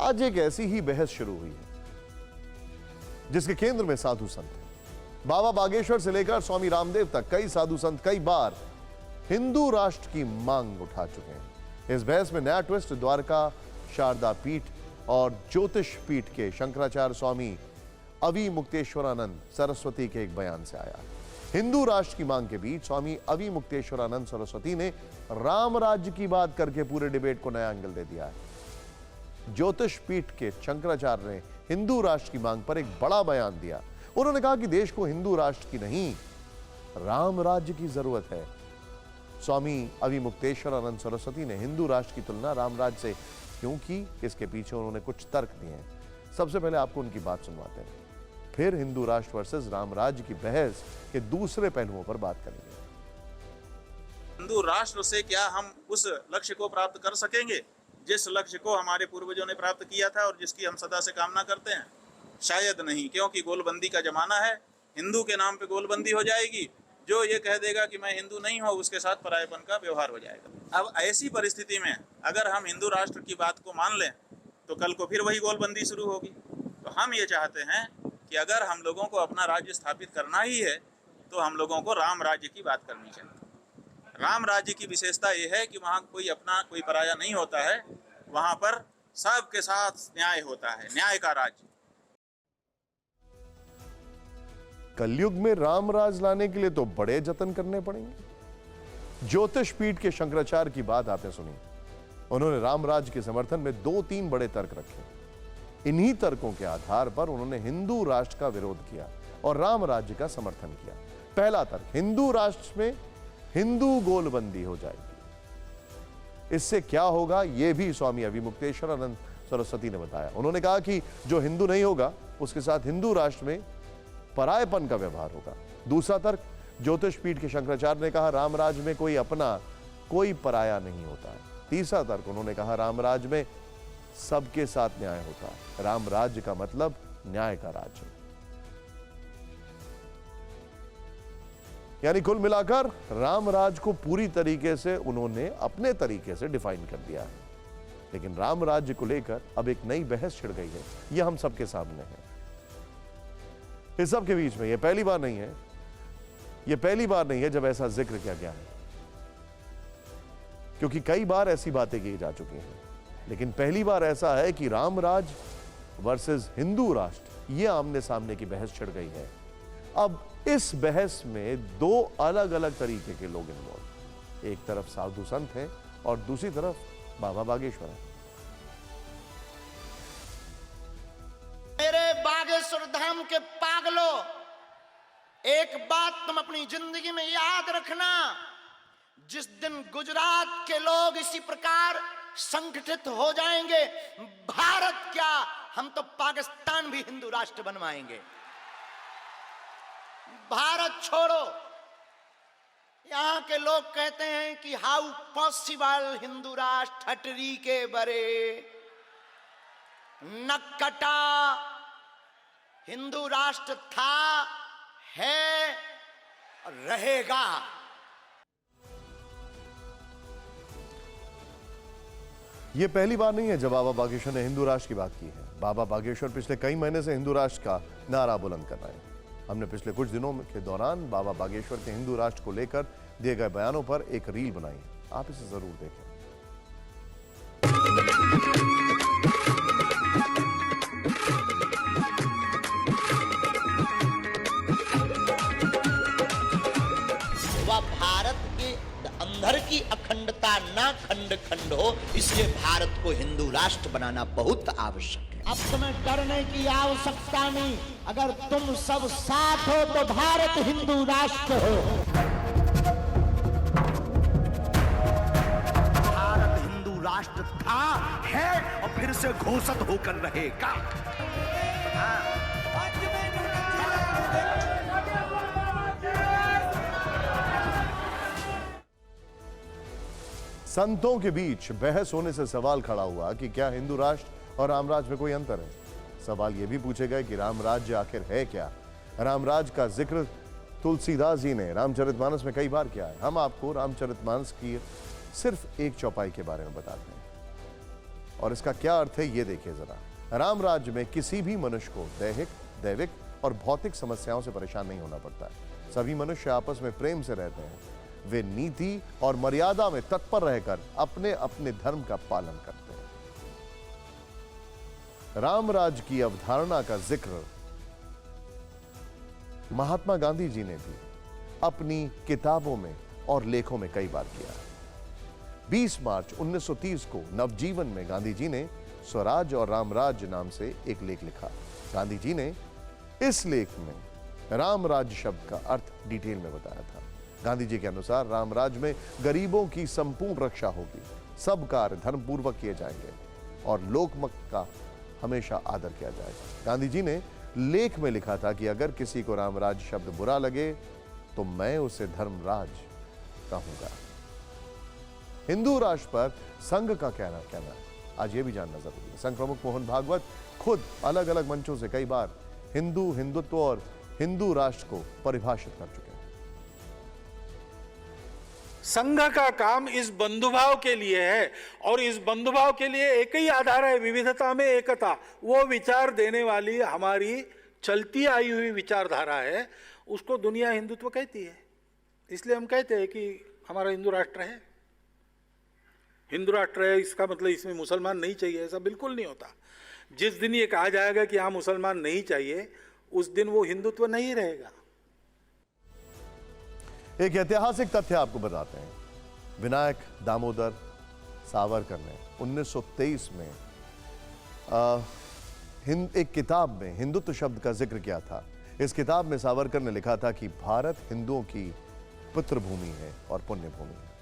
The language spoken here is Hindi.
आज एक ऐसी ही बहस शुरू हुई है जिसके केंद्र में साधु संत हैं। बाबा बागेश्वर से लेकर स्वामी रामदेव तक कई साधु संत कई बार हिंदू राष्ट्र की मांग उठा चुके हैं। इस बहस में नया ट्विस्ट द्वारका शारदा पीठ और ज्योतिष पीठ के शंकराचार्य स्वामी अवि मुक्तेश्वरानंद सरस्वती के एक बयान से आया। हिंदू राष्ट्र की मांग के बीच स्वामी अवि मुक्तेश्वरानंद सरस्वती ने राम राज्य की बात करके पूरे डिबेट को नया एंगल दे दिया है। ज्योतिष पीठ के शंकराचार्य ने हिंदू राष्ट्र की मांग पर एक बड़ा बयान दिया। उन्होंने कहा कि देश को हिंदू राष्ट्र की नहीं, राम राज्य की जरूरत है। स्वामी अवि मुक्तेश्वरानंद सरस्वती ने हिंदू राष्ट्र की तुलना राम राज्य से क्यों की, इसके पीछे उन्होंने कुछ तर्क दिए हैं। सबसे पहले आपको उनकी बात सुनवाते हैं, फिर हिंदू राष्ट्र वर्सेस राम राज्य की बहस के दूसरे पहलुओं पर बात करेंगे। हिंदू राष्ट्र से क्या हम उस लक्ष्य को प्राप्त कर सकेंगे जिस लक्ष्य को हमारे पूर्वजों ने प्राप्त किया था और जिसकी हम सदा से कामना करते हैं? शायद नहीं, क्योंकि गोलबंदी का जमाना है। हिंदू के नाम पे गोलबंदी हो जाएगी। जो ये कह देगा कि मैं हिंदू नहीं हूँ, उसके साथ परायेपन का व्यवहार हो जाएगा। अब ऐसी परिस्थिति में अगर हम हिंदू राष्ट्र की बात को मान लें तो कल को फिर वही गोलबंदी शुरू होगी। तो हम ये चाहते हैं कि अगर हम लोगों को अपना राज्य स्थापित करना ही है तो हम लोगों को राम राज्य की बात करनी चाहिए। राम राज्य की विशेषता ये है कि वहाँ कोई अपना कोई पराया नहीं होता है, वहाँ पर सबके साथ न्याय होता है, न्याय का राज्य। कलयुग में राम राज लाने के लिए तो बड़े जतन करने पड़ेंगे। ज्योतिष पीठ के शंकराचार्य की बात आपने सुनी। उन्होंने राम राज्य के समर्थन में 2-3 बड़े तर्क रखे। इन्हीं तर्कों के आधार पर उन्होंने हिंदू राष्ट्र का विरोध किया और राम राज्य का समर्थन किया। पहला तर्क, हिंदू राष्ट्र में हिंदू गोलबंदी हो जाएगी। इससे क्या होगा, यह भी स्वामी अवि मुक्तेश्वरानंद सरस्वती ने बताया। उन्होंने कहा कि जो हिंदू नहीं होगा उसके साथ हिंदू राष्ट्र में परायेपन का व्यवहार होगा। दूसरा तर्क, ज्योतिष पीठ के शंकराचार्य ने कहा राम राज्य में कोई अपना कोई पराया नहीं होता है। तीसरा तर्क, उन्होंने कहा राम राज्य में सबके साथ न्याय होता है। राम राज्य का मतलब न्याय का राज्य। यानी कुल मिलाकर राम राज्य को पूरी तरीके से उन्होंने अपने तरीके से डिफाइन कर दिया है। लेकिन राम राज्य को लेकर अब एक नई बहस छिड़ गई है। यह हम सबके सामने है। इस सब के बीच में यह पहली बार नहीं है, यह पहली बार नहीं है जब ऐसा जिक्र किया गया है, क्योंकि कई बार ऐसी बातें की जा चुकी हैं। लेकिन पहली बार ऐसा है कि राम राज वर्सेस हिंदू राष्ट्र, यह आमने सामने की बहस छिड़ गई है। अब इस बहस में 2 अलग अलग तरीके के लोग इन्वॉल्व। एक तरफ साधु संत हैं और दूसरी तरफ बाबा बागेश्वर है। मेरे बागेश्वर धाम के पागलों, एक बात तुम अपनी जिंदगी में याद रखना, जिस दिन गुजरात के लोग इसी प्रकार संगठित हो जाएंगे, भारत क्या, हम तो पाकिस्तान भी हिंदू राष्ट्र बनवाएंगे। भारत छोड़ो। यहां के लोग कहते हैं कि हाउ पॉसिबल हिंदू राष्ट्र, ठटरी के बरे नक्कटा। हिंदू राष्ट्र था, है और रहेगा। यह पहली बार नहीं है जब बाबा बागेश्वर ने हिंदू राष्ट्र की बात की है। बाबा बागेश्वर पिछले कई महीने से हिंदू राष्ट्र का नारा बुलंद कर रहे हैं। हमने पिछले कुछ दिनों के दौरान बाबा बागेश्वर के हिंदू राष्ट्र को लेकर दिए गए बयानों पर एक रील बनाई। आप इसे जरूर देखें। वह भारत के अंदर की अखंडता ना खंड खंड हो, इसलिए भारत को हिंदू राष्ट्र बनाना बहुत आवश्यक है। अब तुम्हें डरने की आवश्यकता नहीं। अगर तुम सब साथ हो तो भारत हिंदू राष्ट्र हो। भारत हिंदू राष्ट्र था, है और फिर से घोषित होकर रहेगा। संतों के बीच बहस होने से सवाल खड़ा हुआ कि क्या हिंदू राष्ट्र और राम राज्य में कोई अंतर है। सवाल यह भी पूछे गए कि राम राज्य आखिर है क्या। राम राज्य का जिक्र तुलसीदास जी ने रामचरितमानस में कई बार किया है। हम आपको रामचरितमानस की सिर्फ एक चौपाई के बारे में बताते हैं। और इसका क्या अर्थ है ये देखिए जरा। राम राज्य में किसी भी मनुष्य को दैविक और भौतिक समस्याओं से परेशान नहीं होना पड़ता है। सभी मनुष्य आपस में प्रेम से रहते हैं। वे नीति और मर्यादा में तत्पर रहकर अपने अपने धर्म का पालन करते हैं। राम राज्य की अवधारणा का जिक्र महात्मा गांधी जी ने भी अपनी किताबों में और लेखों में कई बार किया है। 20 मार्च 1930 को नवजीवन में गांधी जी ने स्वराज और रामराज्य नाम से एक लेख लिखा। गांधी जी ने इस लेख में रामराज्य शब्द का अर्थ डिटेल में बताया था। गांधी जी के अनुसार रामराज्य में गरीबों की संपूर्ण रक्षा होगी, सब कार्य धर्मपूर्वक किए जाएंगे और लोकमत का हमेशा आदर किया जाएगा। गांधी जी ने लेख में लिखा था कि अगर किसी को रामराज्य शब्द बुरा लगे तो मैं उसे धर्मराज कहूंगा। हिंदू राष्ट्र पर संघ का कहना है, आज ये भी जानना जरूरी है। संघ प्रमुख मोहन भागवत खुद अलग अलग मंचों से कई बार हिंदुत्व और हिंदू राष्ट्र को परिभाषित कर चुके हैं। संघ का काम इस बंधुभाव के लिए है और इस बंधुभाव के लिए एक ही आधार है, विविधता में एकता। वो विचार देने वाली हमारी चलती आई हुई विचारधारा है, उसको दुनिया हिंदुत्व कहती है। इसलिए हम कहते हैं कि हमारा हिंदू राष्ट्र है। हिंदू राष्ट्र है इसका मतलब इसमें मुसलमान नहीं चाहिए, ऐसा बिल्कुल नहीं होता। जिस दिन ये कहा जाएगा कि हाँ मुसलमान नहीं चाहिए, उस दिन वो हिंदुत्व नहीं रहेगा। एक ऐतिहासिक तथ्य आपको बताते हैं। विनायक दामोदर सावरकर ने 1923 में एक किताब में हिंदुत्व शब्द का जिक्र किया था। इस किताब में सावरकर ने लिखा था कि भारत हिंदुओं की पितृभूमि है और पुण्य भूमि है।